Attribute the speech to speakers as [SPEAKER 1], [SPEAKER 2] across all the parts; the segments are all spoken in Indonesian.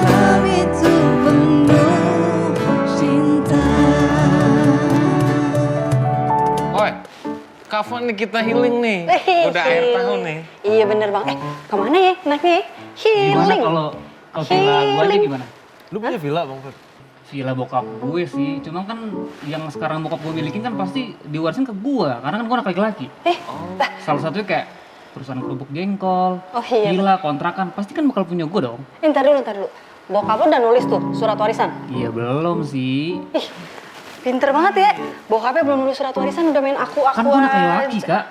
[SPEAKER 1] kami tuh penuh cinta.
[SPEAKER 2] Oi, kapan nih kita healing nih? Udah akhir tahun nih.
[SPEAKER 3] Iya bener bang. Kemana ya enaknya ya?
[SPEAKER 4] Gimana
[SPEAKER 3] Healing.
[SPEAKER 4] kalau villa gue aja gimana?
[SPEAKER 2] Lu punya villa Bang Fer?
[SPEAKER 4] Villa bokap gue sih, cuma kan yang sekarang bokap gue milikin kan pasti diwarisin ke gue, karena kan gue anak laki-laki. Salah satunya kayak perusahaan kerupuk jengkol,
[SPEAKER 3] Oh, iya,
[SPEAKER 4] villa, kontrakan, pasti kan bakal punya gue dong.
[SPEAKER 3] Ntar dulu. Bokap lo udah nulis tuh surat warisan?
[SPEAKER 4] Iya belum sih.
[SPEAKER 3] Ih, pinter banget ya. Bokapnya belum nulis surat warisan udah main aku-aku
[SPEAKER 4] Kan gue anak
[SPEAKER 3] aja.
[SPEAKER 4] laki kak.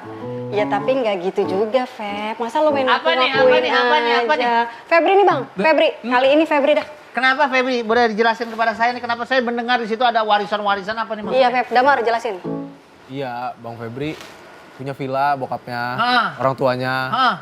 [SPEAKER 3] Ya tapi nggak gitu juga, Feb. Masa lo main
[SPEAKER 5] Apa nih,
[SPEAKER 3] aku-akuin
[SPEAKER 5] apa nih?
[SPEAKER 3] aja. Febri nih bang, Febri. Kali ini Febri dah.
[SPEAKER 5] Kenapa Febri? Boleh dijelasin kepada saya nih kenapa saya mendengar di situ ada warisan-warisan apa nih maksudnya?
[SPEAKER 3] Iya Feb, Damar jelasin.
[SPEAKER 2] Iya, Bang Febri punya villa bokapnya,
[SPEAKER 5] Hah.
[SPEAKER 2] orang tuanya.
[SPEAKER 5] Hah,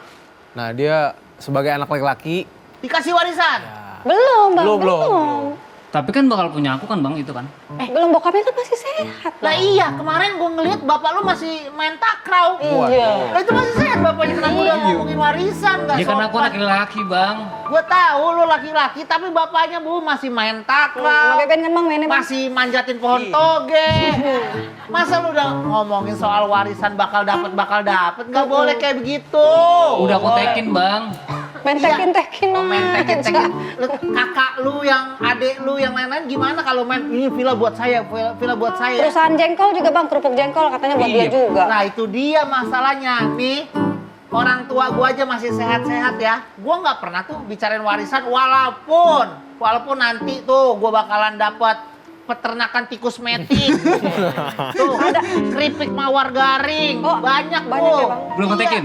[SPEAKER 2] Nah dia sebagai anak laki-laki,
[SPEAKER 5] dikasih warisan?
[SPEAKER 3] Belum bang,
[SPEAKER 2] Belum.
[SPEAKER 4] Tapi kan bakal punya aku kan bang itu kan.
[SPEAKER 3] Belum, bokapnya kan masih sehat.
[SPEAKER 5] Lah iya, kemarin gue ngeliat bapak lu masih main takraw.
[SPEAKER 3] Iya.
[SPEAKER 5] Lah itu masih sehat bapaknya, kenapa udah ngomongin warisan? Gak
[SPEAKER 4] Ya karena aku
[SPEAKER 5] sopan.
[SPEAKER 4] anak laki bang.
[SPEAKER 5] Gue tahu lu laki-laki, tapi bapaknya bu masih main
[SPEAKER 3] Sama
[SPEAKER 5] takraw.
[SPEAKER 3] Beben kan bang mainnya bang.
[SPEAKER 5] Masih manjatin pohon toge. Masa lu udah ngomongin soal warisan bakal dapet, nggak boleh kayak begitu.
[SPEAKER 4] Udah aku tekin bang.
[SPEAKER 3] Main tekin-tekin
[SPEAKER 5] Oh, main
[SPEAKER 3] aja.
[SPEAKER 5] tekin-tekin. Lu, kakak lu yang adik lu yang lain-lain gimana kalau main ini villa buat saya, villa buat saya.
[SPEAKER 3] Perusahaan jengkol juga bang, kerupuk jengkol katanya buat dia juga.
[SPEAKER 5] Nah itu dia masalahnya nih. Orang tua gua aja masih sehat-sehat ya. Gua nggak pernah tuh bicarain warisan walaupun nanti tuh gua bakalan dapat peternakan tikus metik. Tuh ada keripik mawar garing.
[SPEAKER 3] Oh,
[SPEAKER 5] banyak
[SPEAKER 3] banyak
[SPEAKER 5] tuh.
[SPEAKER 3] ya, Bang?
[SPEAKER 4] Belum aku tekin.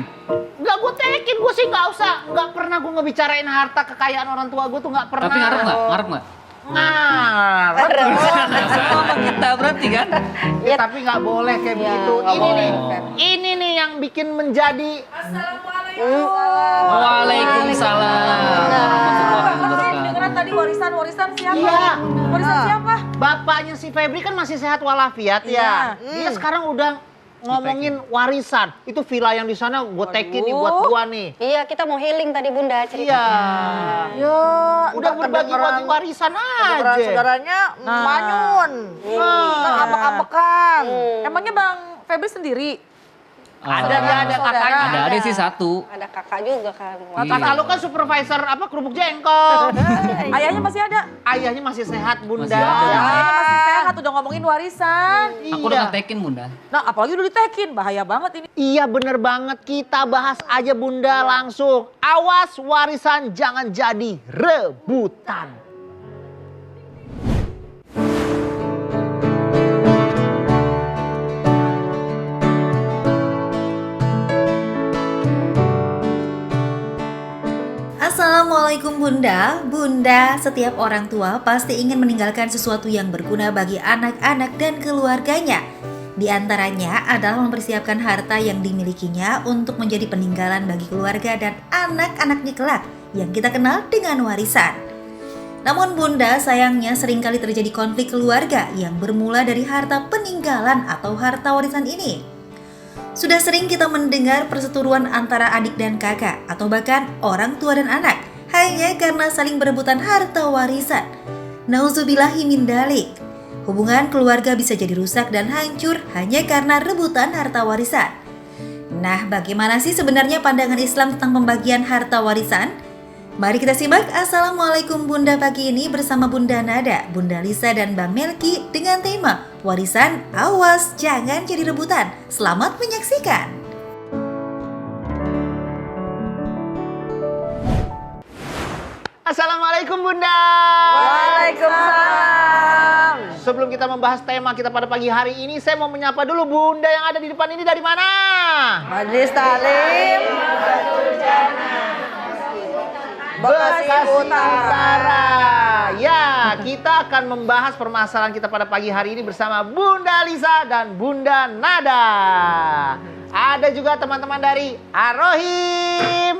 [SPEAKER 5] Nggak gue tekin, gue sih nggak pernah gue ngebicarain harta kekayaan orang tua gue tuh nggak pernah.
[SPEAKER 4] Tapi ngarep nggak? Ngarep nggak?
[SPEAKER 5] Ngarep.
[SPEAKER 4] Sama kita berarti kan?
[SPEAKER 5] Ya, tapi nggak boleh kayak
[SPEAKER 3] Ya,
[SPEAKER 5] begitu.
[SPEAKER 3] nggak
[SPEAKER 5] Ini
[SPEAKER 3] boleh.
[SPEAKER 5] nih, ini nih yang bikin menjadi
[SPEAKER 4] Waalaikumsalam. Warahmatullahi wabarakatuh.
[SPEAKER 6] Dengeran tadi warisan siapa?
[SPEAKER 5] Iya.
[SPEAKER 6] Warisan siapa?
[SPEAKER 5] bapaknya si Febri kan masih sehat walafiat ya. Dia sekarang udah ngomongin warisan. Itu villa yang di sana gue tekin nih buat gua nih.
[SPEAKER 3] Iya, kita mau healing tadi Bunda cerita.
[SPEAKER 5] Iya.
[SPEAKER 6] Ya,
[SPEAKER 5] Udah berbagi-bagi warisan aja.
[SPEAKER 6] saudaranya manyun. Ntar ambek-ambekan. Emangnya Bang Febri sendiri?
[SPEAKER 5] Ada dia ada kakaknya.
[SPEAKER 4] Ada adik sih satu.
[SPEAKER 3] Ada kakak juga kan.
[SPEAKER 4] Iya.
[SPEAKER 5] Kakak lu kan supervisor apa kerupuk jengkol.
[SPEAKER 6] Ayahnya masih ada?
[SPEAKER 5] Ayahnya masih sehat bunda.
[SPEAKER 4] Masih ada.
[SPEAKER 6] Ayahnya masih sehat, udah ngomongin warisan.
[SPEAKER 4] Aku udah ngetekin bunda.
[SPEAKER 6] Nah, apalagi udah ditekin, bahaya banget ini.
[SPEAKER 5] Iya bener banget, kita bahas aja bunda langsung. Awas warisan jangan jadi rebutan.
[SPEAKER 7] Assalamualaikum Bunda. Bunda, setiap orang tua pasti ingin meninggalkan sesuatu yang berguna bagi anak-anak dan keluarganya. Di antaranya adalah mempersiapkan harta yang dimilikinya untuk menjadi peninggalan bagi keluarga dan anak-anaknya kelak yang kita kenal dengan warisan. Namun Bunda, sayangnya seringkali terjadi konflik keluarga yang bermula dari harta peninggalan atau harta warisan ini. Sudah sering kita mendengar perseteruan antara adik dan kakak atau bahkan orang tua dan anak hanya karena saling berebutan harta warisan. Nauzubillahi min dzalik. Hubungan keluarga bisa jadi rusak dan hancur hanya karena rebutan harta warisan. Nah, bagaimana sih sebenarnya pandangan Islam tentang pembagian harta warisan? Mari kita simak Assalamualaikum Bunda pagi ini bersama Bunda Nada, Bunda Lisa dan Bang Melki dengan tema Warisan Awas Jangan Jadi Rebutan. Selamat menyaksikan.
[SPEAKER 5] Assalamualaikum bunda.
[SPEAKER 6] Waalaikumsalam.
[SPEAKER 5] Sebelum kita membahas tema kita pada pagi hari ini, saya mau menyapa dulu bunda yang ada di depan ini dari mana?
[SPEAKER 6] Majelis Taklim
[SPEAKER 5] Bekasi Utara. Ya, kita akan membahas permasalahan kita pada pagi hari ini bersama Bunda Lisa dan Bunda Nada. Ada juga teman-teman dari Ar-Rohim.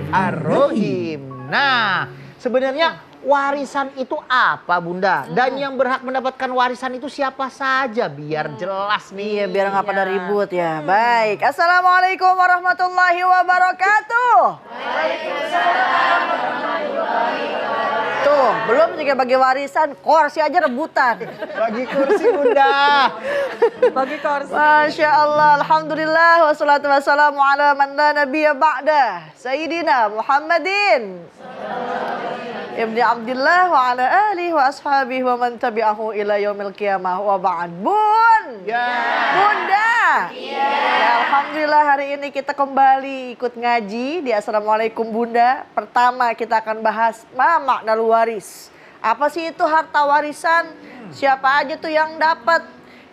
[SPEAKER 5] Ar-Rohim. Nah, sebenarnya warisan itu apa Bunda? Dan yang berhak mendapatkan warisan itu siapa saja? Biar jelas nih.
[SPEAKER 6] Iya, biar nggak pada ribut ya. Baik, Assalamualaikum warahmatullahi wabarakatuh. tinggal bagi warisan, kursi aja rebutan.
[SPEAKER 5] Bagi kursi Bunda.
[SPEAKER 6] Bagi kursi. Masya Allah, Alhamdulillah, wassalatu wassalamu ala man la nabiyya ba'da, Sayyidina Muhammadin Ibni Abdillah wa ala alihi wa ashabihi wa man tabi'ahu ila yaumil qiyamah wa ba'd. Bun!
[SPEAKER 5] Ya.
[SPEAKER 6] Bunda! Ya, Alhamdulillah hari ini kita kembali ikut ngaji di Assalamualaikum Bunda. Pertama kita akan bahas makna waris. Apa sih itu harta warisan? Siapa aja tuh yang dapat?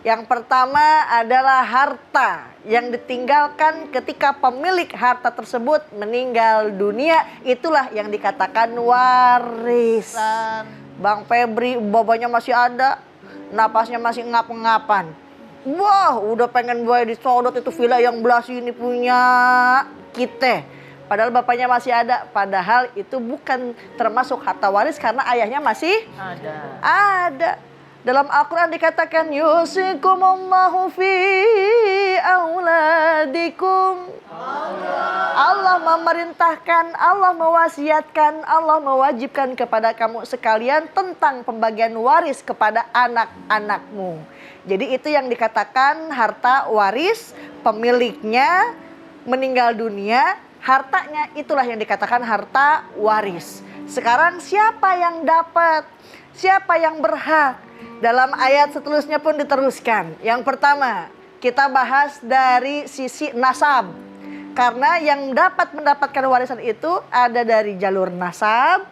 [SPEAKER 6] Yang pertama adalah harta yang ditinggalkan ketika pemilik harta tersebut meninggal dunia. Itulah yang dikatakan waris. Bang Febri bobanya masih ada, napasnya masih ngap-ngapan. Wah, udah pengen gue disodot itu villa yang belah sini punya kita. Padahal bapaknya masih ada. Padahal itu bukan termasuk harta waris karena ayahnya masih ada. Dalam Al-Quran dikatakan yusikumullahu fi auladikum. Allah memerintahkan, Allah mewasiatkan, Allah mewajibkan kepada kamu sekalian tentang pembagian waris kepada anak-anakmu. Jadi itu yang dikatakan harta waris, pemiliknya meninggal dunia, hartanya itulah yang dikatakan harta waris. Sekarang siapa yang dapat? Siapa yang berhak? Dalam ayat seterusnya pun diteruskan. Yang pertama, kita bahas dari sisi nasab. Karena yang dapat mendapatkan warisan itu ada dari jalur nasab,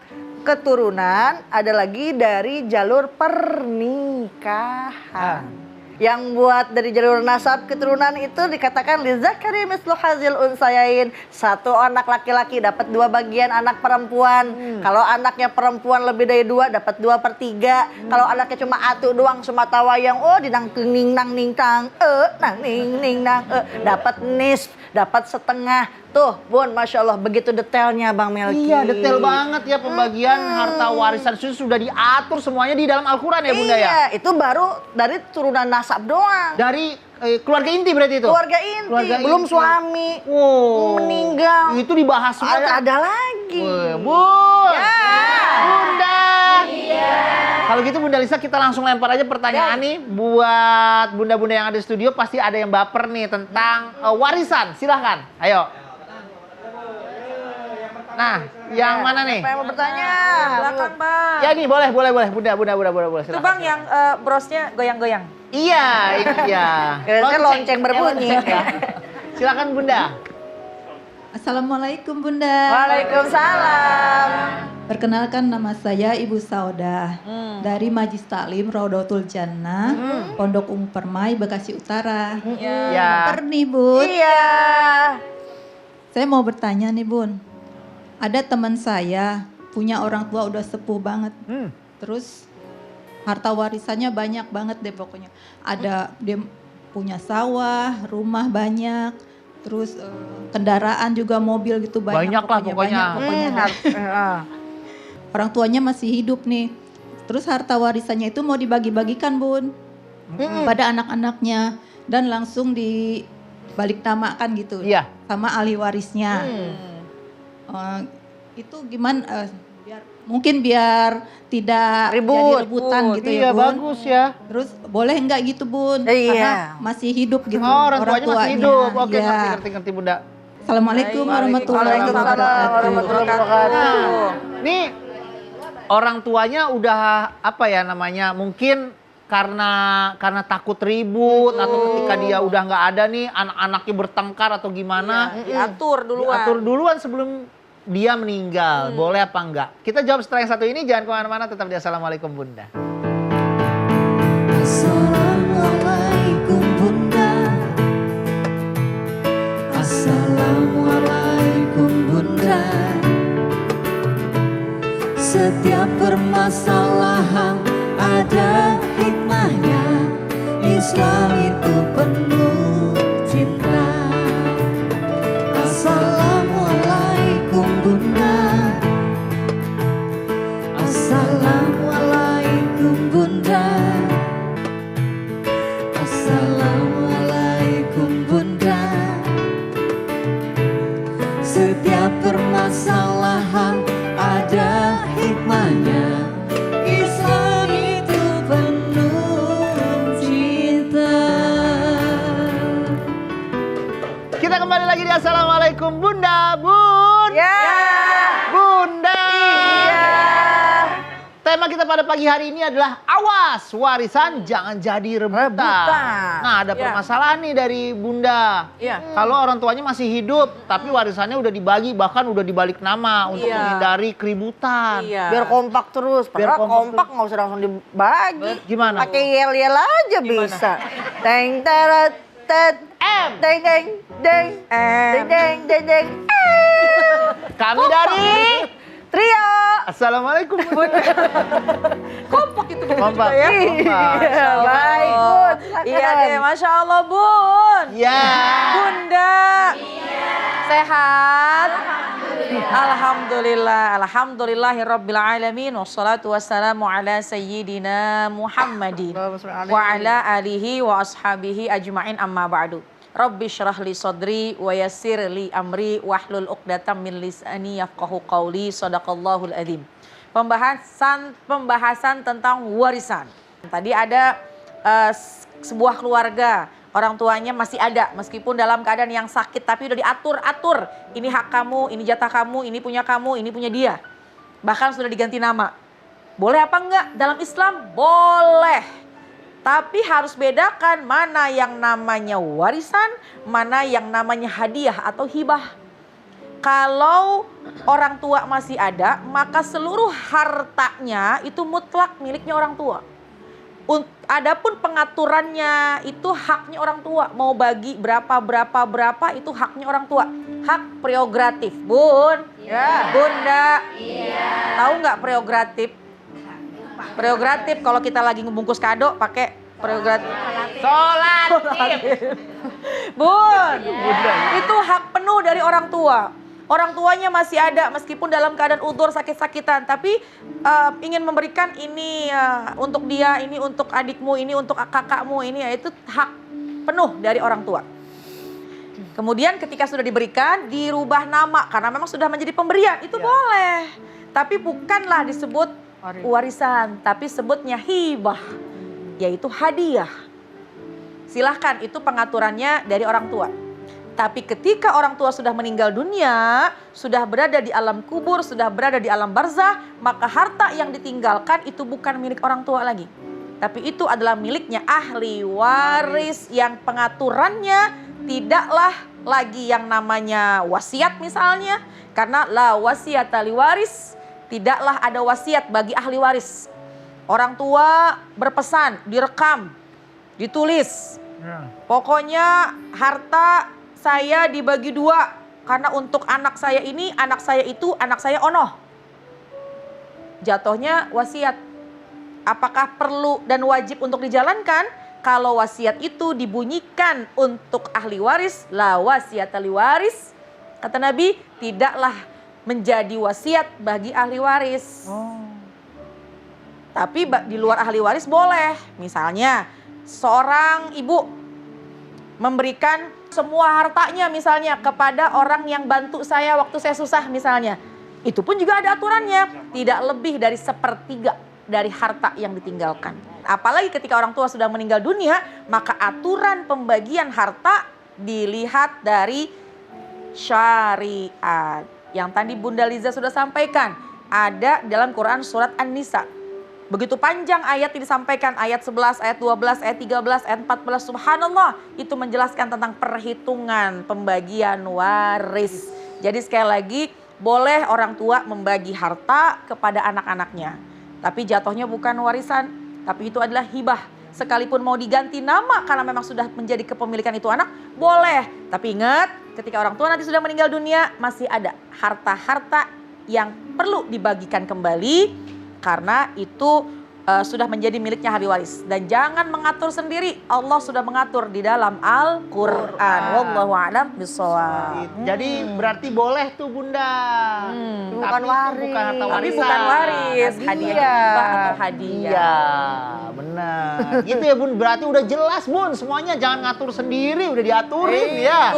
[SPEAKER 6] keturunan, ada lagi dari jalur pernikahan. Yang buat dari jalur nasab keturunan itu dikatakan lizakari mislu hazil unsayain. Satu anak laki-laki dapat 2 bagian anak perempuan. Kalau anaknya perempuan lebih dari 2 dapat 2/3. Kalau anaknya cuma atu doang semata wayang, oh dinang ning nang ning tang nang ning nang dapat nisf, dapat setengah. Tuh Bun, Masya Allah begitu detailnya Bang Melki.
[SPEAKER 5] Iya, detail banget ya pembagian harta warisan sudah diatur semuanya di dalam Al-Quran ya Bunda ya.
[SPEAKER 6] Iya, itu baru dari turunan nasab doang.
[SPEAKER 5] Dari keluarga inti berarti itu?
[SPEAKER 6] Keluarga inti, belum suami meninggal.
[SPEAKER 5] Itu dibahas semua.
[SPEAKER 6] Ada lagi.
[SPEAKER 5] Bun,
[SPEAKER 6] Ya.
[SPEAKER 5] Bunda. Kalau gitu Bunda Lisa kita langsung lempar aja pertanyaan nih buat bunda-bunda yang ada di studio, pasti ada yang baper nih tentang warisan. Silahkan, ayo. Nah, yang mana nih?
[SPEAKER 6] Siapa yang mau bertanya?
[SPEAKER 8] Belakang bang.
[SPEAKER 5] Ya nih, boleh. Bunda, boleh.
[SPEAKER 8] Itu bang yang brosnya goyang-goyang.
[SPEAKER 5] Iya, itu ya.
[SPEAKER 6] Kira-kira lonceng berbunyi.
[SPEAKER 5] Silakan Bunda.
[SPEAKER 1] Assalamualaikum Bunda.
[SPEAKER 6] Waalaikumsalam.
[SPEAKER 1] Perkenalkan nama saya Ibu Saudah dari Majlis Taklim Raudatul Jannah, Pondok Umum Permai, Bekasi Utara.
[SPEAKER 5] Ya.
[SPEAKER 1] Baper nih Bun.
[SPEAKER 6] Iya.
[SPEAKER 1] Saya mau bertanya nih Bun. Ada teman saya punya orang tua udah sepuh banget. Terus harta warisannya banyak banget deh pokoknya. Ada dia punya sawah, rumah banyak, terus kendaraan juga mobil gitu banyak.
[SPEAKER 5] Banyak lah pokoknya.
[SPEAKER 1] Orang tuanya masih hidup nih. Terus harta warisannya itu mau dibagi-bagikan Bun pada anak-anaknya dan langsung dibalik namakan gitu.
[SPEAKER 5] Iya.
[SPEAKER 1] Sama ahli warisnya. Itu gimana? Biar tidak jadi rebutan gitu ya
[SPEAKER 5] Iya,
[SPEAKER 1] Bun.
[SPEAKER 5] bagus ya.
[SPEAKER 1] Terus boleh nggak gitu Bun?
[SPEAKER 6] Iya.
[SPEAKER 1] Karena masih hidup gitu
[SPEAKER 5] Orang tuanya masih hidup. Oke,
[SPEAKER 1] Iya.
[SPEAKER 5] ngerti Bunda.
[SPEAKER 1] Assalamualaikum warahmatullahi
[SPEAKER 6] Waalaikumsalam warahmatullahi wabarakatuh.
[SPEAKER 5] Nih orang tuanya udah apa ya namanya? Mungkin karena takut ribut atau ketika dia udah nggak ada nih anak-anaknya bertengkar atau gimana?
[SPEAKER 8] Diatur duluan.
[SPEAKER 5] Diatur duluan sebelum dia meninggal. Boleh apa enggak? Kita jawab setelah yang satu ini. Jangan kemana-mana, tetap di Assalamualaikum Bunda.
[SPEAKER 1] Assalamualaikum Bunda. Assalamualaikum Bunda. Setiap permasalahan ada hikmahnya. Islam itu penuh cinta. Assalamualaikum Bunda. Assalamualaikum Bunda. Assalamualaikum Bunda. Setiap permasalahan ada hikmahnya.
[SPEAKER 5] Tema kita pada pagi hari ini adalah awas warisan jangan jadi rebutan. Nah, ada permasalahan nih dari Bunda. Kalau orang tuanya masih hidup, tapi warisannya udah dibagi, bahkan udah dibalik nama untuk menghindari keributan.
[SPEAKER 6] Biar kompak terus.
[SPEAKER 5] Biar
[SPEAKER 6] Padahal kompak nggak usah langsung dibagi.
[SPEAKER 5] Gimana?
[SPEAKER 6] Pakai yel-yel aja bisa. Teng teret tet deng deng deng deng deng deng deng.
[SPEAKER 5] Kami dari
[SPEAKER 6] Trio.
[SPEAKER 5] Assalamualaikum.
[SPEAKER 8] Kompak itu
[SPEAKER 5] Kompak.
[SPEAKER 8] ya.
[SPEAKER 6] Iya, baik Bun.
[SPEAKER 8] Iya deh, Masya Allah Bun.
[SPEAKER 5] Ya.
[SPEAKER 8] Bunda. Sehat? Alhamdulillah. Alhamdulillahirabbil alamin wassalatu wassalamu ala sayyidina Muhammadin wa ala alihi wa ashabihi ajmain amma ba'du. Rabbi syrah li sadri wa yassir li amri wahlul uqdatam min lisani yafqahu qawli sadaqallahul adzim. Pembahasan tentang warisan. Tadi ada sebuah keluarga, orang tuanya masih ada meskipun dalam keadaan yang sakit tapi udah diatur-atur. Ini hak kamu, ini jatah kamu, ini punya kamu, ini punya dia. Bahkan sudah diganti nama. Boleh apa enggak? Dalam Islam boleh. Tapi harus bedakan mana yang namanya warisan, mana yang namanya hadiah atau hibah. Kalau orang tua masih ada, maka seluruh hartanya itu mutlak miliknya orang tua. Adapun pengaturannya itu haknya orang tua. Mau bagi berapa itu haknya orang tua. Hak prerogatif. Bun, Bunda, tahu nggak prerogatif? Prerogatif kalau kita lagi ngebungkus kado pakai prerogatif. Bun, itu hak penuh dari orang tua. Orang tuanya masih ada meskipun dalam keadaan udzur sakit-sakitan, tapi ingin memberikan ini untuk dia, ini untuk adikmu, ini untuk kakakmu, ini itu hak penuh dari orang tua. Kemudian ketika sudah diberikan, dirubah nama karena memang sudah menjadi pemberian, itu boleh. Tapi bukanlah disebut warisan, tapi sebutnya hibah, yaitu hadiah. Silahkan, itu pengaturannya dari orang tua. Tapi ketika orang tua sudah meninggal dunia, sudah berada di alam kubur, sudah berada di alam barzah, maka harta yang ditinggalkan itu bukan milik orang tua lagi. Tapi itu adalah miliknya ahli waris yang pengaturannya tidaklah lagi yang namanya wasiat misalnya. Karena la wasiyata li waris, tidaklah ada wasiat bagi ahli waris. Orang tua berpesan, direkam, ditulis. Pokoknya harta saya dibagi 2. Karena untuk anak saya ini, anak saya itu, anak saya onoh. Jatuhnya wasiat. Apakah perlu dan wajib untuk dijalankan? Kalau wasiat itu dibunyikan untuk ahli waris, la wasiyata li waris. Kata Nabi, tidaklah menjadi wasiat bagi ahli waris. Tapi di luar ahli waris boleh. Misalnya seorang ibu memberikan semua hartanya misalnya kepada orang yang bantu saya waktu saya susah misalnya. Itu pun juga ada aturannya. Tidak lebih dari 1/3 dari harta yang ditinggalkan. Apalagi ketika orang tua sudah meninggal dunia, maka aturan pembagian harta dilihat dari syariat. Yang tadi Bunda Liza sudah sampaikan, ada dalam Quran surat An-Nisa. Begitu panjang ayat yang disampaikan, ayat 11, ayat 12, ayat 13, ayat 14, subhanallah. Itu menjelaskan tentang perhitungan pembagian waris. Jadi sekali lagi, boleh orang tua membagi harta kepada anak-anaknya. Tapi jatuhnya bukan warisan, tapi itu adalah hibah. Sekalipun mau diganti nama karena memang sudah menjadi kepemilikan itu anak, boleh. Tapi ingat, ketika orang tua nanti sudah meninggal dunia, masih ada harta-harta yang perlu dibagikan kembali. Karena itu sudah menjadi miliknya ahli waris. Dan jangan mengatur sendiri. Allah sudah mengatur di dalam Al-Quran. Wallahu a'lam bishawab.
[SPEAKER 5] Jadi berarti boleh tuh Bunda.
[SPEAKER 6] Bukan waris.
[SPEAKER 5] Bukan harta
[SPEAKER 8] Tapi
[SPEAKER 5] warisan.
[SPEAKER 8] bukan waris. Hadiah hibah atau hadiah.
[SPEAKER 5] Iya, benar. Gitu ya Bun, berarti udah jelas Bun. Semuanya jangan ngatur sendiri, udah diaturin ya.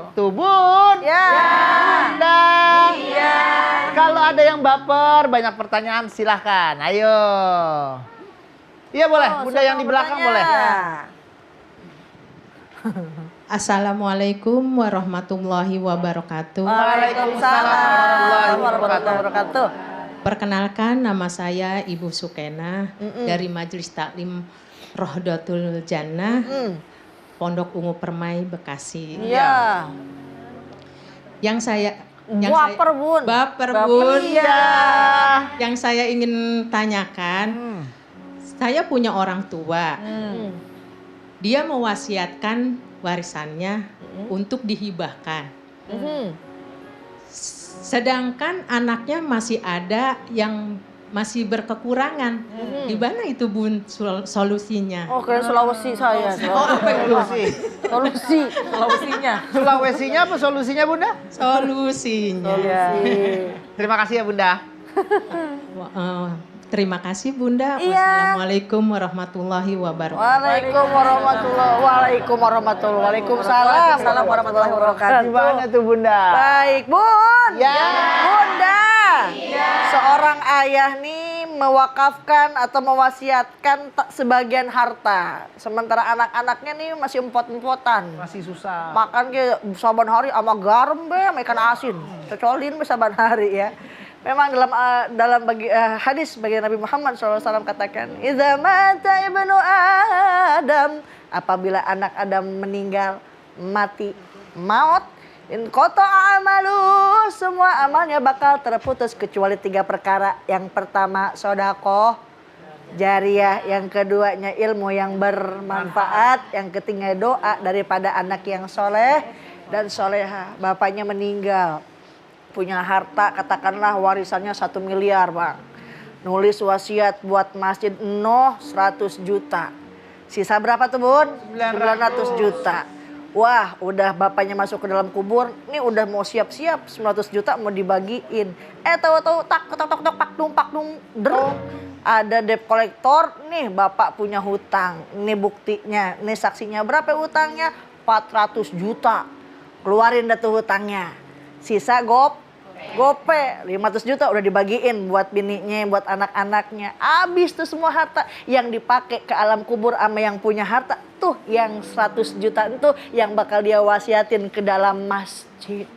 [SPEAKER 5] Itu Bun.
[SPEAKER 6] Ya.
[SPEAKER 5] Bunda.
[SPEAKER 8] Iya.
[SPEAKER 5] Kalau ada yang baper, banyak pertanyaan silahkan. Ayo. Iya boleh, Bunda yang di belakang boleh.
[SPEAKER 9] Assalamualaikum warahmatullahi wabarakatuh.
[SPEAKER 6] Waalaikumsalam warahmatullahi wabarakatuh.
[SPEAKER 9] Perkenalkan, nama saya Ibu Sukena dari Majelis Taklim Rohdatul Jannah, Pondok Ungu Permai, Bekasi.
[SPEAKER 6] Iya. Baper, Bun.
[SPEAKER 9] Baper, Bun.
[SPEAKER 6] Iya.
[SPEAKER 9] Yang saya ingin tanyakan, saya punya orang tua. Dia mewasiatkan warisannya untuk dihibahkan. Sedangkan anaknya masih ada yang masih berkekurangan. Di mana itu, Bun, solusinya?
[SPEAKER 6] Oh, keren Sulawesi saya.
[SPEAKER 8] Sulawesinya.
[SPEAKER 5] Sulawesinya apa solusinya Bunda?
[SPEAKER 9] Solusinya.
[SPEAKER 5] Terima kasih ya Bunda.
[SPEAKER 9] Terima kasih, Bunda.
[SPEAKER 6] Iya.
[SPEAKER 9] Wassalamualaikum warahmatullahi wabarakatuh.
[SPEAKER 6] Waalaikumsalam warahmatullahi wabarakatuh.
[SPEAKER 5] Gimana tuh Bunda?
[SPEAKER 6] Baik, Bun.
[SPEAKER 5] Ya.
[SPEAKER 6] Bunda. Seorang ayah nih mewakafkan atau mewasiatkan sebagian harta. Sementara anak-anaknya nih masih empot-empotan.
[SPEAKER 5] Masih susah.
[SPEAKER 6] Makan ke saban hari sama garam be, sama ikan asin. Cocolin be saban hari ya. Memang dalam hadis bagi Nabi Muhammad SAW katakan, "Idza mata ibnu Adam," apabila anak Adam meninggal, mati, maut, in qata'a amalu, semua amalnya bakal terputus kecuali 3 perkara. Yang pertama sedekah jariyah, yang keduanya ilmu yang bermanfaat, yang ketiga doa daripada anak yang soleh dan soleha. Bapaknya meninggal, punya harta katakanlah warisannya 1 miliar, Bang. Nulis wasiat buat masjid 100 juta. Sisa berapa tuh, Bun? 900 juta. Wah, udah bapaknya masuk ke dalam kubur, ini udah mau siap-siap 900 juta mau dibagiin. Tahu-tahu tak pakdung ada debt collector, nih bapak punya hutang. Ini buktinya, ini saksinya berapa hutangnya? 400 juta. Keluarin dah tuh hutangnya. Sisa gope 500 juta udah dibagiin buat bininya, buat anak-anaknya. Habis tuh semua harta yang dipakai ke alam kubur sama yang punya harta. Tuh yang 100 juta itu yang bakal dia wasiatin ke dalam masjid.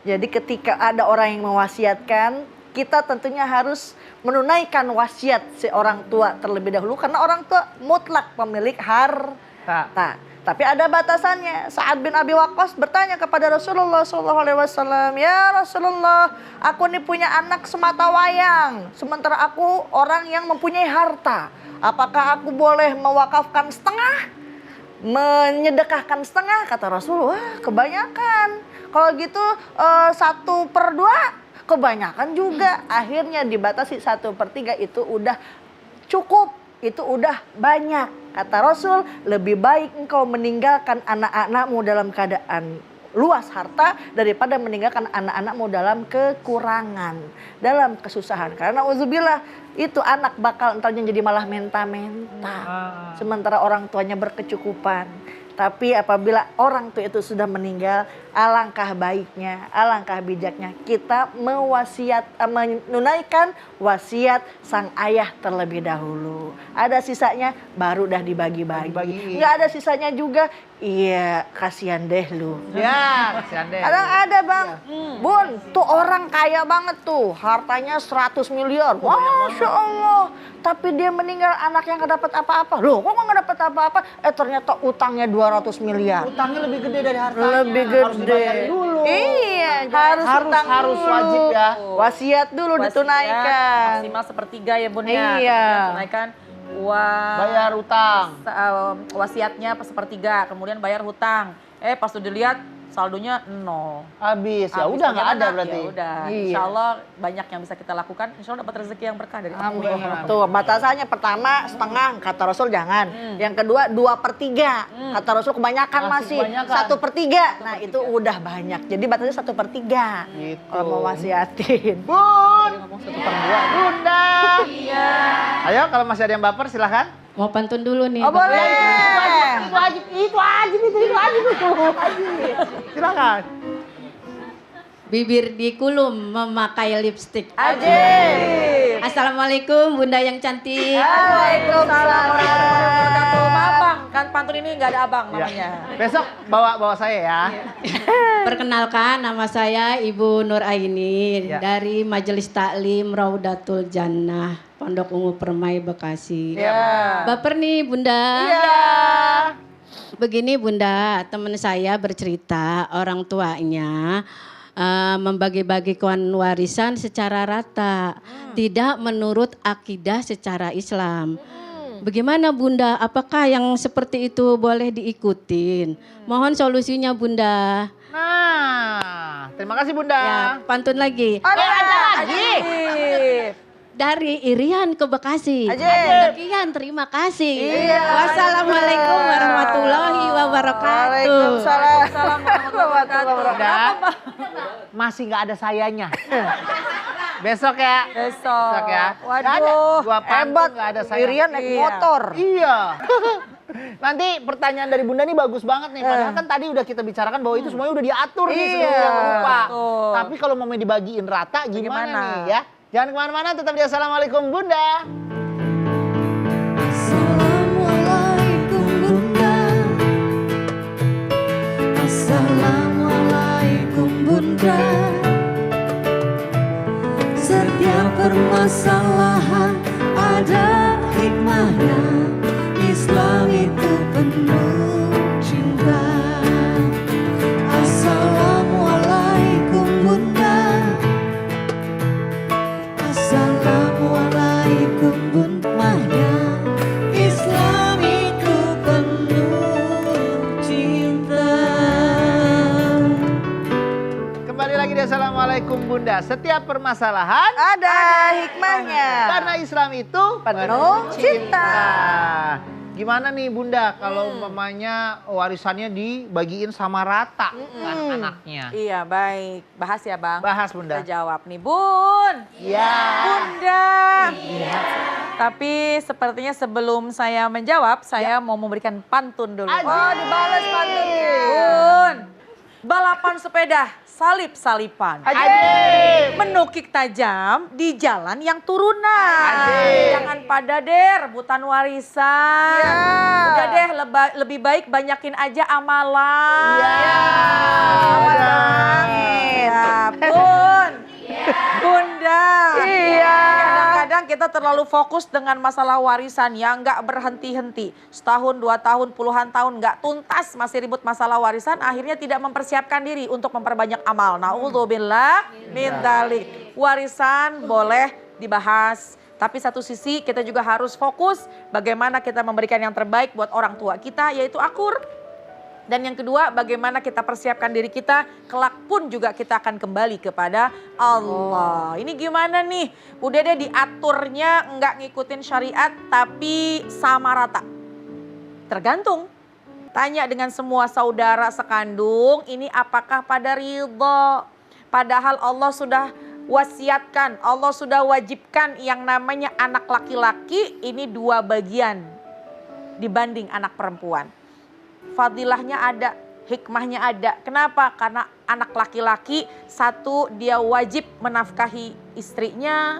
[SPEAKER 6] Jadi ketika ada orang yang mewasiatkan, kita tentunya harus menunaikan wasiat si orang tua terlebih dahulu. Karena orang tua mutlak pemilik harta. Tapi ada batasannya. Sa'ad bin Abi Waqqas bertanya kepada Rasulullah SAW, "Ya Rasulullah, aku ini punya anak semata wayang, sementara aku orang yang mempunyai harta. Apakah aku boleh mewakafkan setengah? Menyedekahkan setengah?" Kata Rasul, "Wah, kebanyakan. Kalau gitu 1/2 kebanyakan juga." Akhirnya dibatasi 1/3 itu udah cukup. Itu udah banyak. Kata Rasul, lebih baik engkau meninggalkan anak-anakmu dalam keadaan luas harta daripada meninggalkan anak-anakmu dalam kekurangan, dalam kesusahan. Karena uzubillah itu anak bakal entarnya jadi malah menta-menta. Sementara orang tuanya berkecukupan. Tapi apabila orang tua itu sudah meninggal, alangkah baiknya, alangkah bijaknya kita menunaikan wasiat sang ayah terlebih dahulu. Ada sisanya baru dah dibagi-bagi. Nggak ada sisanya juga, iya kasihan deh lu.
[SPEAKER 5] Ya, kasihan deh.
[SPEAKER 6] Kadang ada Bang, Bun, tuh orang kaya banget tuh, hartanya 100 miliar. Masya Allah. Tapi dia meninggal anak yang gak dapat apa-apa. Loh, kok gak dapat apa-apa? Ternyata utangnya 200 miliar.
[SPEAKER 5] Utangnya lebih gede dari hartanya.
[SPEAKER 6] Lebih gede.
[SPEAKER 5] Harus dibayar dulu.
[SPEAKER 6] Iya, harus
[SPEAKER 5] wajib ya.
[SPEAKER 6] Wasiat dulu ditunaikan.
[SPEAKER 8] Maksimal 1/3 ya Bun ya.
[SPEAKER 6] Iya.
[SPEAKER 8] Tunaikan uang.
[SPEAKER 5] Bayar utang.
[SPEAKER 8] Wasiatnya 1/3, kemudian bayar hutang. Pas udah dilihat saldonya 0.
[SPEAKER 5] Habis, ya
[SPEAKER 8] Habis
[SPEAKER 5] udah nggak ada
[SPEAKER 8] bagaimana?
[SPEAKER 5] berarti.
[SPEAKER 8] Ya udah,
[SPEAKER 6] Iya.
[SPEAKER 8] insya Allah banyak yang bisa kita lakukan. Insya Allah dapat rezeki yang berkah dari Allah.
[SPEAKER 6] Tuh batasannya pertama setengah kata Rasul jangan. Yang kedua 2/3 kata Rasul kebanyakan masih
[SPEAKER 5] kebanyakan.
[SPEAKER 6] 1/3. Nah itu udah banyak. Jadi batasnya 1/3.
[SPEAKER 5] Gitu.
[SPEAKER 6] Kalau mau wasiatin.
[SPEAKER 5] Bun, 1/2. Bunda. Iya. Ayo kalau masih ada yang baper silahkan.
[SPEAKER 9] Mau pantun dulu nih.
[SPEAKER 6] Oh boleh.
[SPEAKER 5] Itu wajib. Silakan.
[SPEAKER 9] Bibir dikulum memakai lipstik.
[SPEAKER 6] Ajib.
[SPEAKER 9] Assalamualaikum Bunda yang cantik.
[SPEAKER 6] Waalaikumsalam.
[SPEAKER 8] Maaf Bang, Kan pantun ini nggak ada abang
[SPEAKER 5] Ya.
[SPEAKER 8] namanya.
[SPEAKER 5] Besok bawa saya ya.
[SPEAKER 10] Perkenalkan, nama saya Ibu Nur Aini
[SPEAKER 5] Ya.
[SPEAKER 10] dari Majelis Taklim Raudatul Jannah, Pondok Ungu Permai, Bekasi.
[SPEAKER 8] Ya.
[SPEAKER 10] Baper nih Bunda.
[SPEAKER 8] Iya.
[SPEAKER 10] Begini Bunda, teman saya bercerita orang tuanya membagi-bagikan warisan secara rata, tidak menurut akidah secara Islam. Bagaimana Bunda? Apakah yang seperti itu boleh diikutin? Mohon solusinya Bunda.
[SPEAKER 5] Nah, terima kasih Bunda.
[SPEAKER 10] Ya, pantun lagi.
[SPEAKER 5] Ada lagi.
[SPEAKER 10] Dari Irian ke Bekasi.
[SPEAKER 6] Ajib.
[SPEAKER 10] Sekian, terima kasih.
[SPEAKER 6] Iya.
[SPEAKER 10] Wassalamualaikum warahmatullahi wabarakatuh.
[SPEAKER 6] Waalaikumsalam.
[SPEAKER 5] Bunda, masih nggak ada sayanya. Besok ya.
[SPEAKER 8] Besok.
[SPEAKER 5] ya. Nggak ada.
[SPEAKER 8] Waduh.
[SPEAKER 5] Gua pantun
[SPEAKER 6] Hebat.
[SPEAKER 5] nggak ada saya.
[SPEAKER 6] Irian naik
[SPEAKER 8] Iya.
[SPEAKER 6] motor.
[SPEAKER 5] Iya. Nanti pertanyaan dari Bunda nih bagus banget nih. Padahal kan tadi udah kita bicarakan bahwa itu semuanya udah diatur nih
[SPEAKER 6] Iya.
[SPEAKER 5] sedemikian rupa.
[SPEAKER 8] Betul.
[SPEAKER 5] Tapi kalau mau dibagiin rata gimana
[SPEAKER 8] Gimana?
[SPEAKER 5] nih ya? Jangan kemana-mana, tetap di Assalamualaikum Bunda.
[SPEAKER 1] Assalamualaikum Bunda. Assalamualaikum Bunda. Setiap permasalahan ada hikmahnya. Islam itu penuh cinta. Assalamualaikum Bunda. Assalamualaikum Bunda. Islam itu penuh cinta.
[SPEAKER 5] Kembali lagi di Assalamualaikum Bunda. Setiap permasalahan
[SPEAKER 6] Ada hikmahnya.
[SPEAKER 5] karena Islam itu
[SPEAKER 6] Penuh cinta.
[SPEAKER 5] Gimana nih Bunda kalau umpamanya warisannya dibagiin sama rata kan anaknya?
[SPEAKER 8] Iya baik. Bahas ya Bang.
[SPEAKER 5] Bahas Bunda.
[SPEAKER 8] Kita jawab nih Bun.
[SPEAKER 5] Iya.
[SPEAKER 8] Bunda. Tapi sepertinya sebelum saya menjawab, saya mau memberikan pantun dulu.
[SPEAKER 6] Oh, dibalas pantunnya.
[SPEAKER 8] Bun. Balapan sepeda, salip-salipan.
[SPEAKER 5] Ajib.
[SPEAKER 8] Menukik tajam di jalan yang turunan.
[SPEAKER 5] Ajib.
[SPEAKER 8] Jangan pada deh rebutan warisan.
[SPEAKER 6] Ya.
[SPEAKER 8] Udah deh lebih baik banyakin aja amalan.
[SPEAKER 5] Ya.
[SPEAKER 8] Ya, Bun. Bunda.
[SPEAKER 6] Iya.
[SPEAKER 8] Kadang-kadang kita terlalu fokus dengan masalah warisan yang nggak berhenti-henti. Setahun, 2 tahun, puluhan tahun nggak tuntas masih ribut masalah warisan. Akhirnya tidak mempersiapkan diri untuk memperbanyak amal. Na'udzubillah min dzalik. Warisan boleh dibahas. Tapi satu sisi kita juga harus fokus bagaimana kita memberikan yang terbaik buat orang tua kita yaitu akur. Dan yang kedua, bagaimana kita persiapkan diri kita, kelak pun juga kita akan kembali kepada Allah. Ini gimana nih? Udah deh diaturnya nggak ngikutin syariat, tapi sama rata. Tergantung. Tanya dengan semua saudara sekandung, ini apakah pada ridho? Padahal Allah sudah wasiatkan, Allah sudah wajibkan yang namanya anak laki-laki ini 2 bagian dibanding anak perempuan. Fadilahnya ada, hikmahnya ada. Kenapa? Karena anak laki-laki satu dia wajib menafkahi istrinya,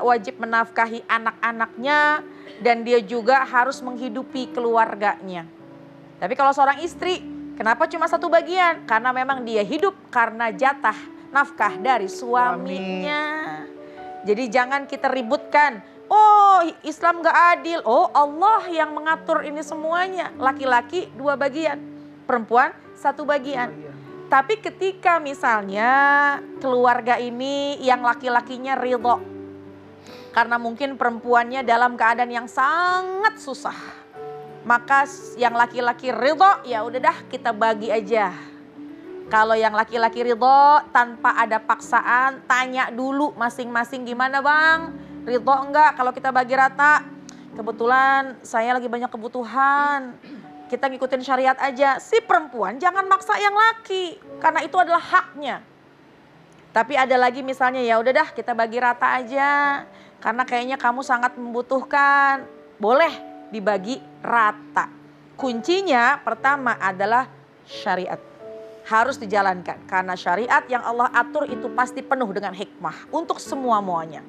[SPEAKER 8] wajib menafkahi anak-anaknya, dan dia juga harus menghidupi keluarganya. Tapi kalau seorang istri, kenapa cuma 1 bagian? Karena memang dia hidup karena jatah nafkah dari suaminya. Jadi jangan kita ributkan. Oh, Islam gak adil. Oh, Allah yang mengatur ini semuanya. Laki-laki 2 bagian, perempuan 1 bagian. Tapi ketika misalnya keluarga ini yang laki-lakinya ridho, karena mungkin perempuannya dalam keadaan yang sangat susah, maka yang laki-laki ridho, ya udah dah kita bagi aja. Kalau yang laki-laki ridho tanpa ada paksaan, tanya dulu masing-masing gimana Bang? Ridho enggak kalau kita bagi rata? Kebetulan saya lagi banyak kebutuhan. Kita ngikutin syariat aja. Si perempuan jangan maksa yang laki. Karena itu adalah haknya. Tapi ada lagi misalnya ya udah dah kita bagi rata aja. Karena kayaknya kamu sangat membutuhkan. Boleh dibagi rata. Kuncinya pertama adalah syariat. Harus dijalankan. Karena syariat yang Allah atur itu pasti penuh dengan hikmah. Untuk semua-muanya.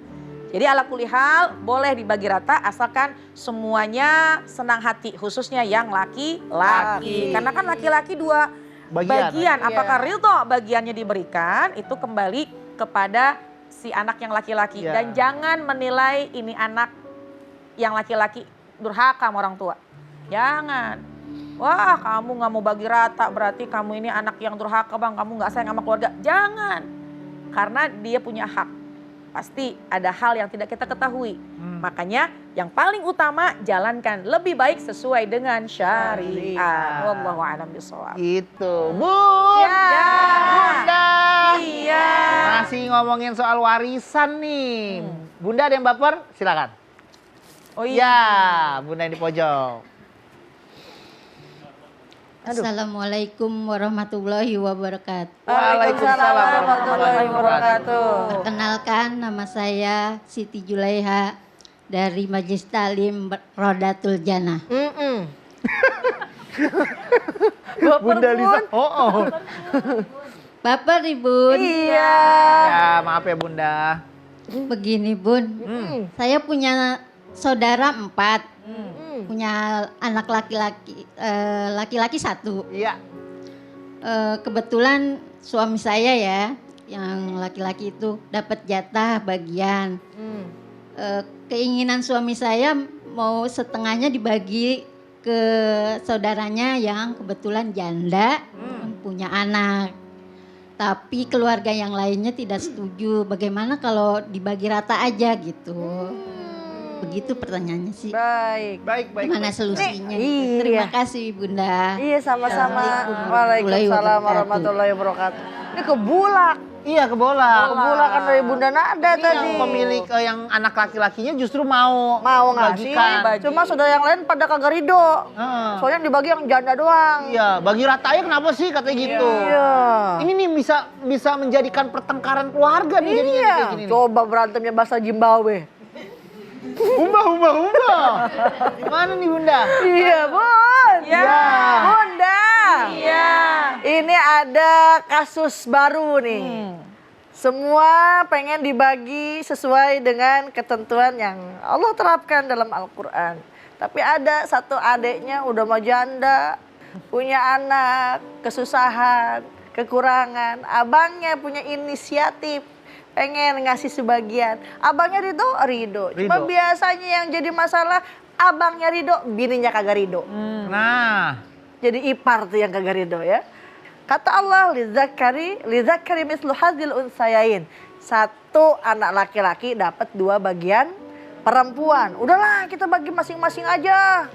[SPEAKER 8] Jadi ala kulihal boleh dibagi rata asalkan semuanya senang hati, khususnya yang laki-laki. Karena kan laki-laki dua bagian. Apakah ridho bagiannya diberikan itu kembali kepada si anak yang laki-laki. Dan jangan menilai ini anak yang laki-laki durhaka sama orang tua. Jangan. Wah, kamu nggak mau bagi rata berarti kamu ini anak yang durhaka bang, kamu nggak sayang sama keluarga. Jangan. Karena dia punya hak. Pasti ada hal yang tidak kita ketahui. Makanya yang paling utama jalankan lebih baik sesuai dengan syariat. Wallahu a'lam bishawab.
[SPEAKER 5] Gitu. Bun.
[SPEAKER 8] Ya.
[SPEAKER 5] Bunda.
[SPEAKER 8] Iya.
[SPEAKER 5] Masih ngomongin soal warisan nih. Bunda ada yang baper? Silakan.
[SPEAKER 8] Oh iya.
[SPEAKER 5] Ya, Bunda yang di pojok.
[SPEAKER 10] Assalamualaikum warahmatullahi wabarakatuh.
[SPEAKER 5] Waalaikumsalam warahmatullahi wabarakatuh.
[SPEAKER 10] Perkenalkan, nama saya Siti Julaiha dari Majelis Taklim Rodatul Jannah.
[SPEAKER 5] Bunda Lisa.
[SPEAKER 10] Bapak nih Bun.
[SPEAKER 8] Iya.
[SPEAKER 5] Ya, maaf ya Bunda.
[SPEAKER 10] Begini Bun, saya punya saudara 4. Punya anak laki-laki, laki-laki 1.
[SPEAKER 5] Iya.
[SPEAKER 10] Kebetulan suami saya ya, yang laki-laki itu dapat jatah bagian. Keinginan suami saya mau setengahnya dibagi ke saudaranya yang kebetulan janda, punya anak. Tapi keluarga yang lainnya tidak setuju. Bagaimana kalau dibagi rata aja gitu? Begitu pertanyaannya sih.
[SPEAKER 6] Baik.
[SPEAKER 10] Gimana solusinya?
[SPEAKER 6] Iya.
[SPEAKER 10] Terima kasih Bunda.
[SPEAKER 6] Iya sama-sama.
[SPEAKER 10] Assalamualaikum
[SPEAKER 6] Waalaikumsalam warahmatullahi wabarakatuh. Ini kebulak.
[SPEAKER 5] Iya, kebolak.
[SPEAKER 6] Kebulak kan dari Bunda Nada
[SPEAKER 5] Ini
[SPEAKER 6] tadi.
[SPEAKER 5] yang pemilik yang anak laki-lakinya justru mau
[SPEAKER 6] ngasih.
[SPEAKER 5] bagikan.
[SPEAKER 6] Cuma saudara yang lain pada kagak ridho. Soalnya yang dibagi yang janda doang.
[SPEAKER 5] Iya, bagi rata aja kenapa sih katanya gitu.
[SPEAKER 6] Iya.
[SPEAKER 5] Ini nih bisa menjadikan pertengkaran keluarga nih jadinya
[SPEAKER 6] Iya.
[SPEAKER 5] kayak gini nih.
[SPEAKER 6] Coba berantemnya bahasa Zimbabwe.
[SPEAKER 5] Umba. Gimana nih Bunda?
[SPEAKER 6] Iya, Bun.
[SPEAKER 8] Iya.
[SPEAKER 6] Bunda.
[SPEAKER 8] Iya.
[SPEAKER 6] Ini ada kasus baru nih. Semua pengen dibagi sesuai dengan ketentuan yang Allah terapkan dalam Al-Quran. Tapi ada satu adiknya udah mau janda, punya anak, kesusahan, kekurangan. Abangnya punya inisiatif, pengen ngasih sebagian. Abangnya ridho. Cuma biasanya yang jadi masalah, abangnya ridho, bininya kagak ridho.
[SPEAKER 5] Nah.
[SPEAKER 6] Jadi ipar tuh yang kagak ridho ya. Kata Allah, lidzakari mislu hadzil unsayain. 1 anak laki-laki dapat 2 bagian perempuan. Udahlah kita bagi masing-masing aja.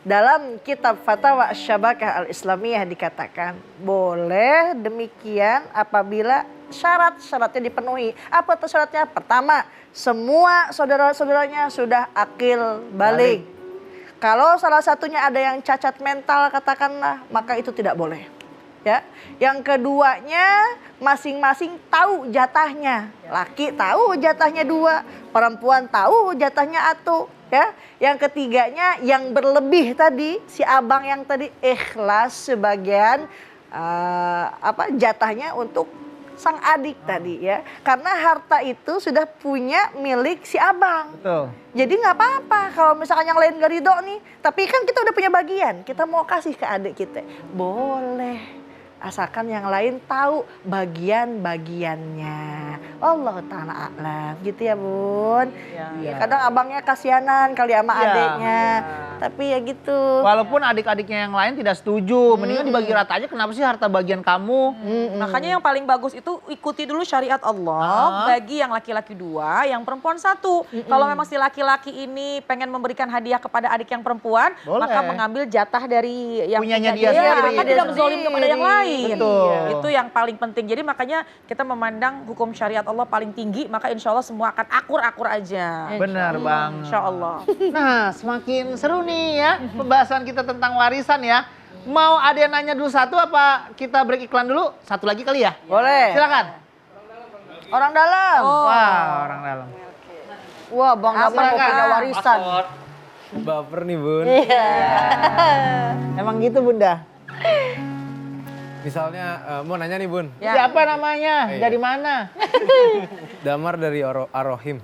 [SPEAKER 6] Dalam kitab Fatwa Syabakah Al-Islamiyah dikatakan boleh demikian apabila syarat-syaratnya dipenuhi. Apa tuh syaratnya? Pertama, semua saudara-saudaranya sudah akil balik. Kalau salah satunya ada yang cacat mental katakanlah, maka itu tidak boleh. Ya. Yang keduanya masing-masing tahu jatahnya. Laki tahu jatahnya 2, perempuan tahu jatahnya 1. Ya, yang ketiganya yang berlebih tadi, si abang yang tadi ikhlas sebagian jatahnya untuk sang adik tadi ya. Karena harta itu sudah punya milik si abang.
[SPEAKER 5] Betul.
[SPEAKER 6] Jadi nggak apa-apa kalau misalkan yang lain gak ridho nih. Tapi kan kita udah punya bagian, kita mau kasih ke adik kita. Boleh. Asalkan yang lain tahu bagian-bagiannya. Allah Ta'ala a'lam. Gitu ya Bun. Ya. Kadang abangnya kasihanan kali sama adiknya. Tapi ya gitu.
[SPEAKER 5] Walaupun adik-adiknya yang lain tidak setuju. Mendingan dibagi rata aja, kenapa sih harta bagian kamu?
[SPEAKER 8] Makanya yang paling bagus itu ikuti dulu syariat Allah. Bagi yang laki-laki 2, yang perempuan 1. Kalau memang si laki-laki ini pengen memberikan hadiah kepada adik yang perempuan, maka mengambil jatah dari yang
[SPEAKER 5] punyanya
[SPEAKER 8] punya
[SPEAKER 5] dia sendiri.
[SPEAKER 8] maka tidak menzolim kepada yang lain.
[SPEAKER 5] Betul.
[SPEAKER 8] Itu yang paling penting. Jadi makanya kita memandang hukum syariat Allah paling tinggi, maka insya Allah semua akan akur-akur aja.
[SPEAKER 5] Benar Bang.
[SPEAKER 8] Insya Allah.
[SPEAKER 5] Nah, semakin seru nih ya pembahasan kita tentang warisan ya. Mau ada yang nanya dulu satu apa kita break iklan dulu? Satu lagi kali ya?
[SPEAKER 6] Boleh.
[SPEAKER 5] Silakan.
[SPEAKER 6] Orang dalam.
[SPEAKER 5] Wah, orang dalam.
[SPEAKER 6] Wah, Bang Damar mau punya warisan.
[SPEAKER 2] Baper nih Bun.
[SPEAKER 6] Iya.
[SPEAKER 5] Emang gitu Bunda?
[SPEAKER 2] Misalnya mau nanya nih Bun.
[SPEAKER 8] Ya.
[SPEAKER 5] Siapa namanya?
[SPEAKER 2] Iya.
[SPEAKER 5] Dari mana?
[SPEAKER 2] Damar dari Arohim.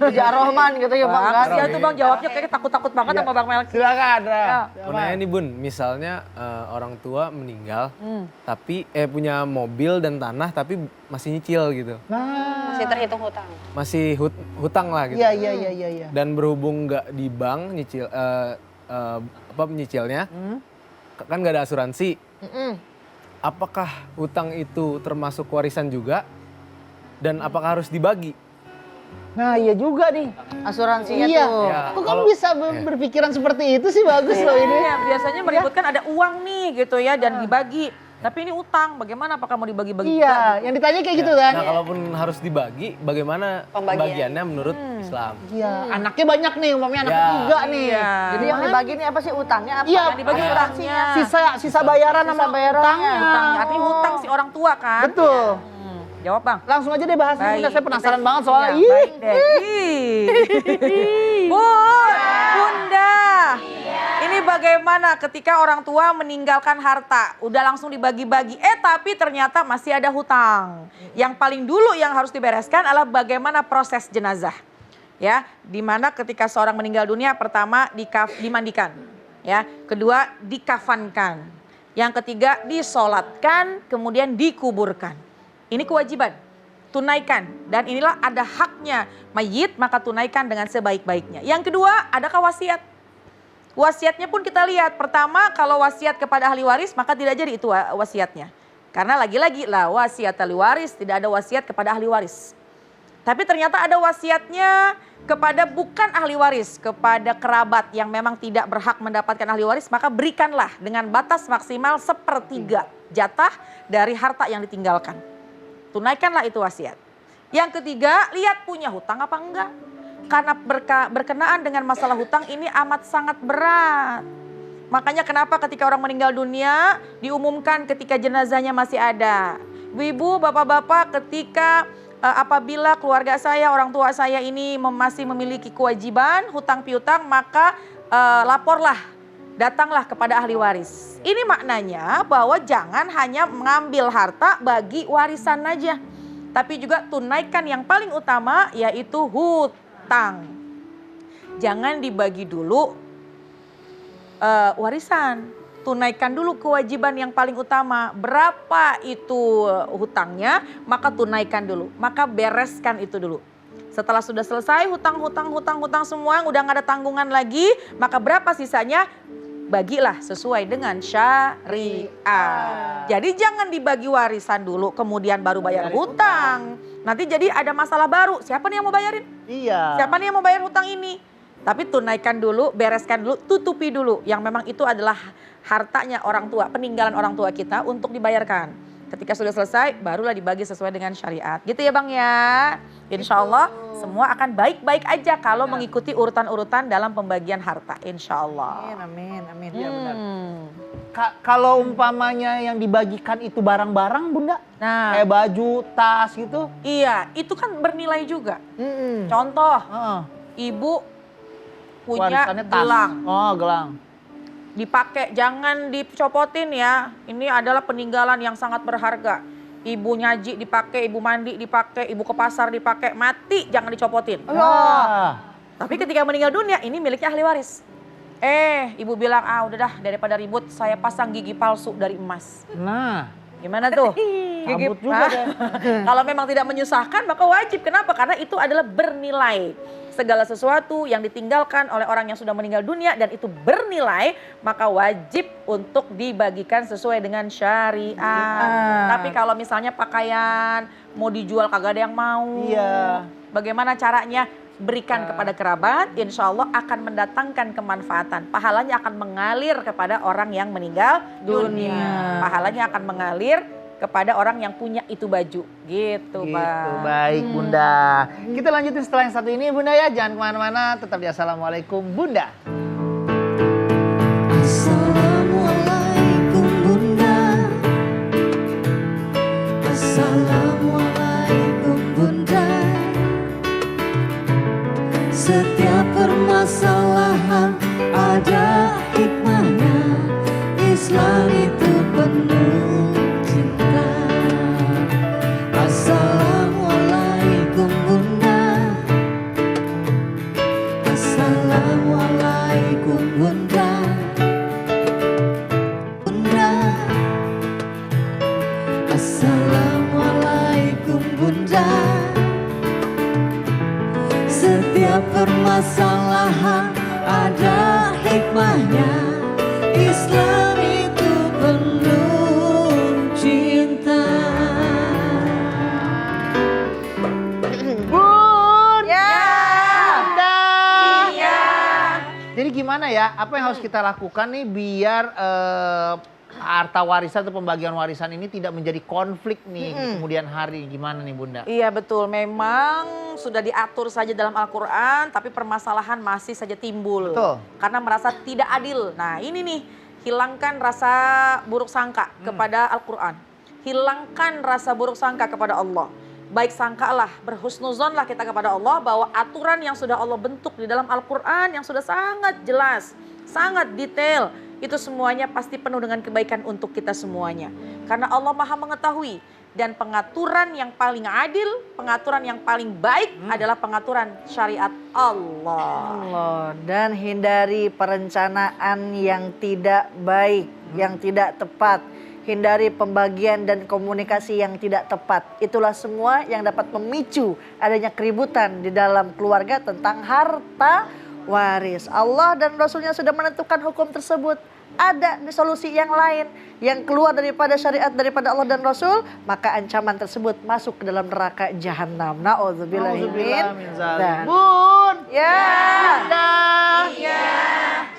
[SPEAKER 6] Ya Rohman gitu ya Bang.
[SPEAKER 8] Bang,
[SPEAKER 6] kan?
[SPEAKER 8] kasihan tuh Bang jawabnya kayaknya takut-takut banget sama Bang Melki.
[SPEAKER 5] Silakan, Ra.
[SPEAKER 8] Ya.
[SPEAKER 2] Mau nanya nih Bun, misalnya orang tua meninggal, tapi punya mobil dan tanah tapi masih nyicil gitu.
[SPEAKER 5] Nah,
[SPEAKER 3] Masih terhitung hutang.
[SPEAKER 2] Masih hutang lah gitu.
[SPEAKER 5] iya.
[SPEAKER 2] Dan berhubung nggak di bank nyicil nyicilnya, kan nggak ada asuransi. Apakah hutang itu termasuk warisan juga? Dan apakah harus dibagi?
[SPEAKER 5] Nah, iya juga nih.
[SPEAKER 6] Asuransinya
[SPEAKER 5] Iya.
[SPEAKER 6] tuh.
[SPEAKER 2] Ya,
[SPEAKER 5] Kok kamu
[SPEAKER 2] kalau-
[SPEAKER 5] bisa berpikiran seperti itu sih? Bagus loh ini.
[SPEAKER 8] Iya, biasanya meributkan ada uang nih gitu ya dan dibagi. Tapi ini utang, bagaimana apakah mau dibagi-bagi?
[SPEAKER 5] Iya, yang ditanya kayak gitu kan.
[SPEAKER 2] Nah, kalaupun harus dibagi, bagaimana pembagiannya menurut Islam?
[SPEAKER 5] Iya, anaknya banyak nih, umpamanya anaknya
[SPEAKER 2] Ya.
[SPEAKER 5] 3 nih.
[SPEAKER 8] Iya.
[SPEAKER 6] Jadi yang dibagi ini apa sih utangnya apa?
[SPEAKER 5] Iya,
[SPEAKER 8] Yang dibagi utangnya.
[SPEAKER 5] Sisa bayaran
[SPEAKER 6] Sisa
[SPEAKER 5] sama
[SPEAKER 6] bayarannya.
[SPEAKER 5] utangnya.
[SPEAKER 8] Utangnya, artinya hutang si orang tua kan?
[SPEAKER 5] Betul.
[SPEAKER 8] Jawab Bang.
[SPEAKER 5] Langsung aja deh bahas ini,
[SPEAKER 8] Baik.
[SPEAKER 5] Bunda. Saya penasaran banget soalnya.
[SPEAKER 8] Ya,
[SPEAKER 5] Ih.
[SPEAKER 8] baik deh. Bunda. Ini bagaimana ketika orang tua meninggalkan harta, udah langsung dibagi-bagi, tapi ternyata masih ada hutang. Yang paling dulu yang harus dibereskan adalah bagaimana proses jenazah. Ya, dimana ketika seorang meninggal dunia, pertama dimandikan, ya, kedua dikafankan, yang ketiga disolatkan, kemudian dikuburkan. Ini kewajiban, tunaikan, dan inilah ada haknya mayit, maka tunaikan dengan sebaik-baiknya. Yang kedua, adakah wasiat? Wasiatnya pun kita lihat. Pertama, kalau wasiat kepada ahli waris, maka tidak jadi itu wasiatnya. Karena lagi-lagi lah wasiat ahli waris, tidak ada wasiat kepada ahli waris. Tapi ternyata ada wasiatnya kepada bukan ahli waris, kepada kerabat yang memang tidak berhak mendapatkan ahli waris, maka berikanlah dengan batas maksimal 1/3 jatah dari harta yang ditinggalkan. Tunaikanlah itu wasiat. Yang ketiga, lihat punya hutang apa enggak. Karena berkenaan dengan masalah hutang ini amat sangat berat. Makanya kenapa ketika orang meninggal dunia diumumkan ketika jenazahnya masih ada. Ibu, bapak-bapak, ketika apabila keluarga saya, orang tua saya ini masih memiliki kewajiban hutang piutang, maka laporlah, datanglah kepada ahli waris. Ini maknanya bahwa jangan hanya mengambil harta bagi warisan aja, tapi juga tunaikan yang paling utama yaitu hutang. Jangan dibagi dulu warisan, tunaikan dulu kewajiban yang paling utama. Berapa itu hutangnya, maka tunaikan dulu, maka bereskan itu dulu. Setelah sudah selesai hutang semua, udah gak ada tanggungan lagi, maka berapa sisanya? Bagilah sesuai dengan syariah. Jadi jangan dibagi warisan dulu, kemudian baru bayar hutang. Nanti jadi ada masalah baru, siapa nih yang mau bayarin?
[SPEAKER 5] Iya.
[SPEAKER 8] Siapa nih yang mau bayar hutang ini? Tapi tunaikan dulu, bereskan dulu, tutupi dulu. Yang memang itu adalah hartanya orang tua, peninggalan orang tua kita untuk dibayarkan. Ketika sudah selesai, barulah dibagi sesuai dengan syariat. Gitu ya Bang ya. Insya Allah semua akan baik-baik aja kalau mengikuti urutan-urutan dalam pembagian harta. Insya Allah.
[SPEAKER 6] Amin.
[SPEAKER 5] Iya benar. Kalau umpamanya yang dibagikan itu barang-barang, Bunda?
[SPEAKER 8] Nah,
[SPEAKER 5] Kayak baju, tas gitu?
[SPEAKER 8] iya, itu kan bernilai juga. Contoh, ibu punya
[SPEAKER 5] Warisannya tas.
[SPEAKER 8] gelang.
[SPEAKER 5] Oh, gelang.
[SPEAKER 8] Dipakai, jangan dicopotin ya. Ini adalah peninggalan yang sangat berharga. Ibu nyaji dipakai, ibu mandi dipakai, ibu ke pasar dipakai, mati jangan dicopotin. Tapi ketika meninggal dunia ini miliknya ahli waris. Ibu bilang, udah dah daripada ribut saya pasang gigi palsu dari emas.
[SPEAKER 5] Nah,
[SPEAKER 8] Gimana tuh?
[SPEAKER 5] cabut juga deh.
[SPEAKER 8] Kalau memang tidak menyusahkan maka wajib. Kenapa? Karena itu adalah bernilai. Segala sesuatu yang ditinggalkan oleh orang yang sudah meninggal dunia dan itu bernilai, maka wajib untuk dibagikan sesuai dengan syariat. Tapi kalau misalnya pakaian mau dijual kagak ada yang mau.
[SPEAKER 5] Iya.
[SPEAKER 8] Bagaimana caranya? Berikan kepada kerabat, insya Allah akan mendatangkan kemanfaatan. Pahalanya akan mengalir kepada orang yang meninggal dunia. Pahalanya akan mengalir kepada orang yang punya itu baju. Gitu, Bang.
[SPEAKER 5] Baik, Bunda. Kita lanjutin setelah yang satu ini, Bunda ya. Jangan kemana-mana, tetap di Assalamualaikum, Bunda.
[SPEAKER 11] Assalamualaikum Bunda. Assalamualaikum Bunda. Setiap permasalahan ada hikmahnya. Islam itu penuh cinta. Assalamualaikum Bunda. Assalamualaikum Bunda. Bunda. Assalamualaikum Bunda. Setiap permasalahan ada hikmahnya. Islam itu penuh cinta.
[SPEAKER 5] Bun!
[SPEAKER 6] Ya.
[SPEAKER 5] Bunda!
[SPEAKER 8] Iya.
[SPEAKER 5] Jadi gimana ya, apa yang harus kita lakukan nih biar harta warisan atau pembagian warisan ini tidak menjadi konflik nih di kemudian hari. Gimana nih Bunda?
[SPEAKER 8] Iya betul, memang sudah diatur saja dalam Al-Quran, tapi permasalahan masih saja timbul.
[SPEAKER 5] Betul.
[SPEAKER 8] Karena merasa tidak adil. Nah ini nih, hilangkan rasa buruk sangka kepada Al-Quran. Hilangkan rasa buruk sangka kepada Allah. Baik sangkalah, berhusnuzonlah kita kepada Allah bahwa aturan yang sudah Allah bentuk di dalam Al-Quran yang sudah sangat jelas, sangat detail, itu semuanya pasti penuh dengan kebaikan untuk kita semuanya. Karena Allah Maha mengetahui dan pengaturan yang paling adil, pengaturan yang paling baik adalah pengaturan syariat Allah.
[SPEAKER 6] Dan hindari perencanaan yang tidak baik, yang tidak tepat. Hindari pembagian dan komunikasi yang tidak tepat. Itulah semua yang dapat memicu adanya keributan di dalam keluarga tentang harta waris. Allah dan Rasulnya sudah menentukan hukum tersebut. Ada di solusi yang lain yang keluar daripada syariat daripada Allah dan Rasul, maka ancaman tersebut masuk ke dalam neraka jahanam. Nauzubillah min dzalik.
[SPEAKER 5] Bun!
[SPEAKER 6] Ya.
[SPEAKER 5] Bunda!
[SPEAKER 8] Iya.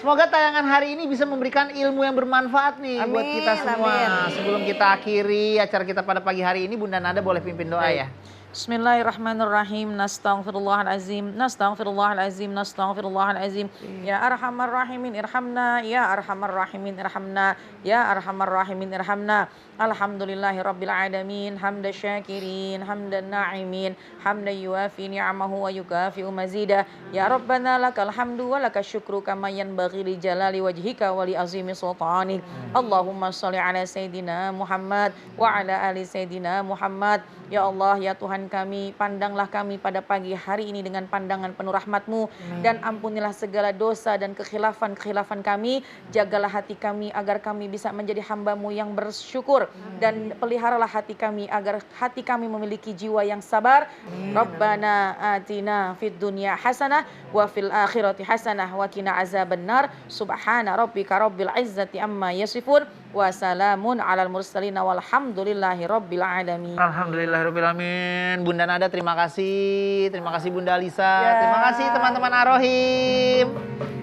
[SPEAKER 5] Semoga tayangan hari ini bisa memberikan ilmu yang bermanfaat nih buat
[SPEAKER 6] Amin,
[SPEAKER 5] kita semua.
[SPEAKER 6] amin.
[SPEAKER 5] Sebelum kita akhiri acara kita pada pagi hari ini, Bunda Nada boleh pimpin doa ya.
[SPEAKER 8] Bismillahirrahmanirrahim. Nastaghfirullahalazim. Nastaghfirullahalazim. Nastaghfirullahalazim. Ya arhamar rahimin irhamna. Ya arhamar rahimin irhamna. Ya arhamar rahimin irhamna. Alhamdulillahi rabbil alamin. Hamda syakirin. Hamdan na'imin. Hamdan yuafi ni'amahu wa yukafi'u mazidah. Ya Rabbana lakal hamdu wa lakal syukru kama yanbaghi li jalali wajhika wa li azimi sultanik. Allahumma sholli ala Sayyidina Muhammad wa ala ali Sayyidina Muhammad. Ya Allah, ya Tuhan kami, pandanglah kami pada pagi hari ini dengan pandangan penuh rahmat-Mu. Dan ampunilah segala dosa dan kekhilafan-kekhilafan kami. Jagalah hati kami agar kami bisa menjadi hamba-Mu yang bersyukur. Dan peliharalah hati kami agar hati kami memiliki jiwa yang sabar. Rabbana atina fid dunya hasanah wa fil akhirati hasanah wa qina azabannar. Subhana rabbika rabbil izzati amma yasifun. Wassalamun alal mursalin walhamdulillahi rabbil alamin.
[SPEAKER 5] Alhamdulillahirrahmanirrahim. Bunda Nada terima kasih. Terima kasih Bunda Lisa. Terima kasih teman-teman Arohim.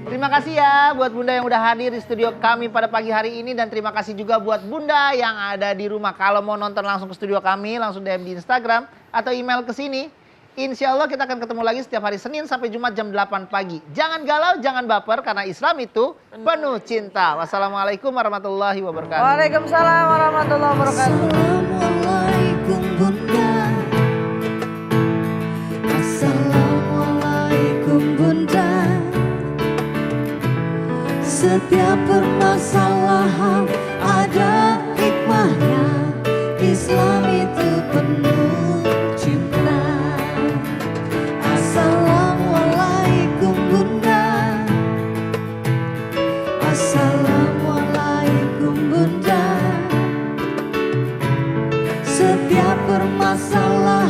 [SPEAKER 5] Terima kasih ya buat Bunda yang udah hadir di studio kami pada pagi hari ini. Dan terima kasih juga buat Bunda yang ada di rumah. Kalau mau nonton langsung ke studio kami, langsung DM di Instagram atau email ke sini. Insya Allah kita akan ketemu lagi setiap hari Senin sampai Jumat jam 8 pagi. Jangan galau, jangan baper karena Islam itu penuh cinta. Wassalamualaikum warahmatullahi wabarakatuh.
[SPEAKER 6] Waalaikumsalam warahmatullahi wabarakatuh.
[SPEAKER 11] Assalamualaikum Bunda. Assalamualaikum Bunda. Setiap permasalahan ada hikmahnya. Islam itu penuh cinta. Assalamualaikum Bunda. Assalamualaikum Bunda. Setiap permasalahan